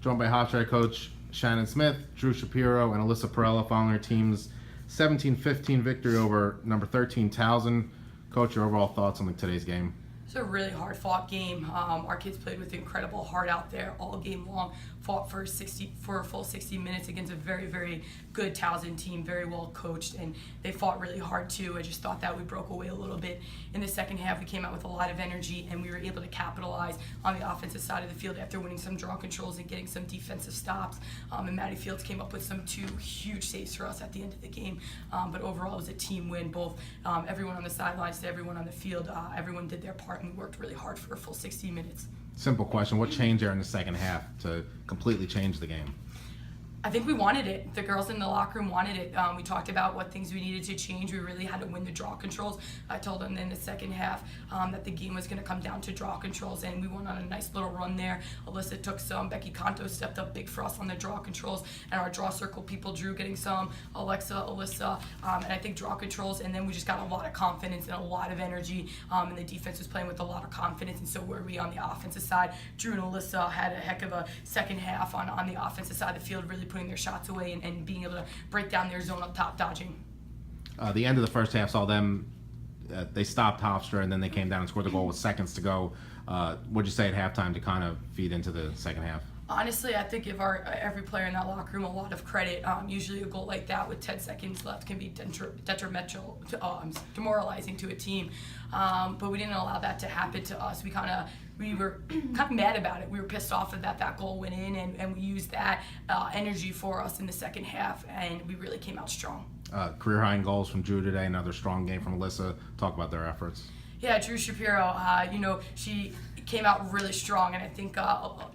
joined by Hofstra coach Shannon Smith, Drew Shapiro, and Alyssa Perella following their team's 17-15 victory over number 13 Towson. Coach, your overall thoughts on today's game? It's a really hard-fought game. Our kids played with incredible heart out there all game long. Fought for a full 60 minutes against a very, very good Towson team, very well coached, and they fought really hard too. I just thought that we broke away a little bit in the second half. We came out with a lot of energy, and we were able to capitalize on the offensive side of the field after winning some draw controls and getting some defensive stops. And Maddie Fields came up with two huge saves for us at the end of the game. But overall, it was a team win. Both everyone on the sidelines to everyone on the field, everyone did their part, and we worked really hard for a full 60 minutes. Simple question. What changed there in the second half to completely change the game? I think we wanted it. The girls in the locker room wanted it. We talked about what things we needed to change. We really had to win the draw controls. I told them in the second half that the game was going to come down to draw controls, and we went on a nice little run there. Alyssa took some. Becky Canto stepped up big for us on the draw controls, and our draw circle people, Drew getting some, Alexa, Alyssa, and I think draw controls, and then we just got a lot of confidence and a lot of energy, and the defense was playing with a lot of confidence, and so were we on the offensive side. Drew and Alyssa had a heck of a second half on the offensive side of the field, really putting their shots away and being able to break down their zone up top dodging. The end of the first half saw them, they stopped Hofstra, and then they came down and scored the goal with seconds to go. What'd you say at halftime to kind of feed into the second half? Honestly, I think give every player in that locker room a lot of credit. Usually a goal like that with 10 seconds left can be detrimental, demoralizing to a team. But we didn't allow that to happen to us. We were kind of mad about it. We were pissed off that goal went in, and we used that energy for us in the second half, and we really came out strong. Career high in goals from Drew today, another strong game from Alyssa. Talk about their efforts. Yeah, Drew Shapiro, she came out really strong, and I think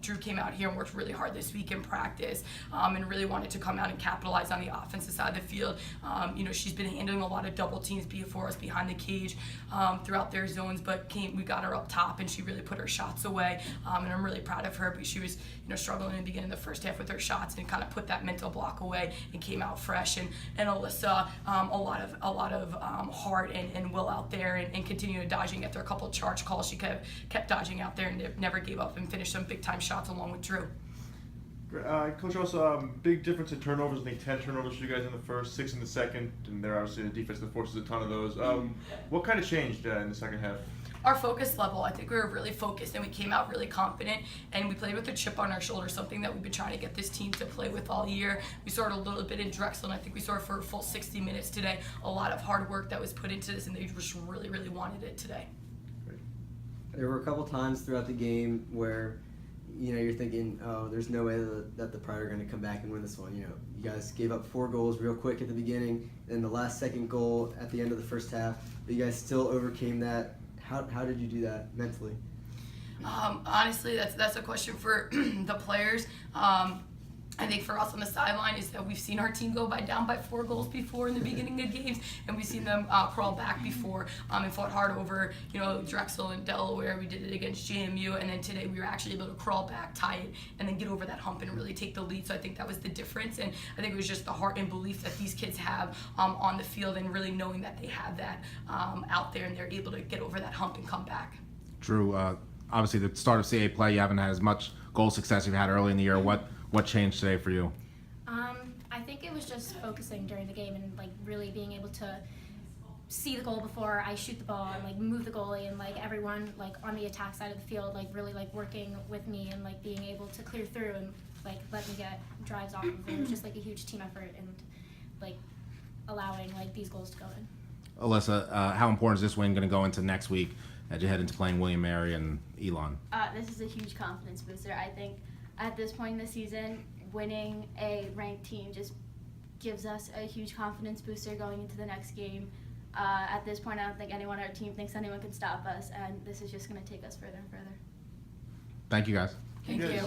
Drew came out here and worked really hard this week in practice, and really wanted to come out and capitalize on the offensive side of the field. She's been handling a lot of double teams for us behind the cage throughout their zones, but we got her up top, and she really put her shots away, and I'm really proud of her. But she was struggling in the beginning of the first half with her shots, and kind of put that mental block away and came out fresh. And Alyssa, a lot of heart and will out there, and continued dodging after a couple of charge calls. She kept dodging out there and never gave up and finished some big time shots along with Drew. Coach, also big difference in turnovers. I think 10 turnovers for you guys in the first, 6 in the second, and they're obviously the defense that forces a ton of those. What kind of changed in the second half? Our focus level. I think we were really focused, and we came out really confident, and we played with a chip on our shoulder, something that we've been trying to get this team to play with all year. We saw it a little bit in Drexel, and I think we saw it for a full 60 minutes today. A lot of hard work that was put into this, and they just really, really wanted it today. There were a couple times throughout the game where, you're thinking, oh, there's no way that the Pride are going to come back and win this one. You guys gave up 4 goals real quick at the beginning, and the last second goal at the end of the first half, but you guys still overcame that. How did you do that mentally? Honestly, that's a question for the players. I think for us on the sideline is that we've seen our team go down by 4 goals before in the beginning of games, and we've seen them crawl back before and fought hard over Drexel and Delaware. We did it against JMU, and then today we were actually able to crawl back, tie it, and then get over that hump and really take the lead. So I think that was the difference, and I think it was just the heart and belief that these kids have on the field, and really knowing that they have that out there and they're able to get over that hump and come back. Drew, obviously the start of CA play, you haven't had as much goal success you've had early in the year. What changed today for you? I think it was just focusing during the game and really being able to see the goal before I shoot the ball and move the goalie, and everyone on the attack side of the field really working with me and being able to clear through and let me get drives off of it. It was just a huge team effort and allowing these goals to go in. Alyssa, how important is this win going to go into next week as you head into playing William Mary and Elon? This is a huge confidence booster. I think at this point in the season, winning a ranked team just gives us a huge confidence booster going into the next game. At this point, I don't think anyone on our team thinks anyone can stop us, and this is just going to take us further and further. Thank you, guys. Thank you.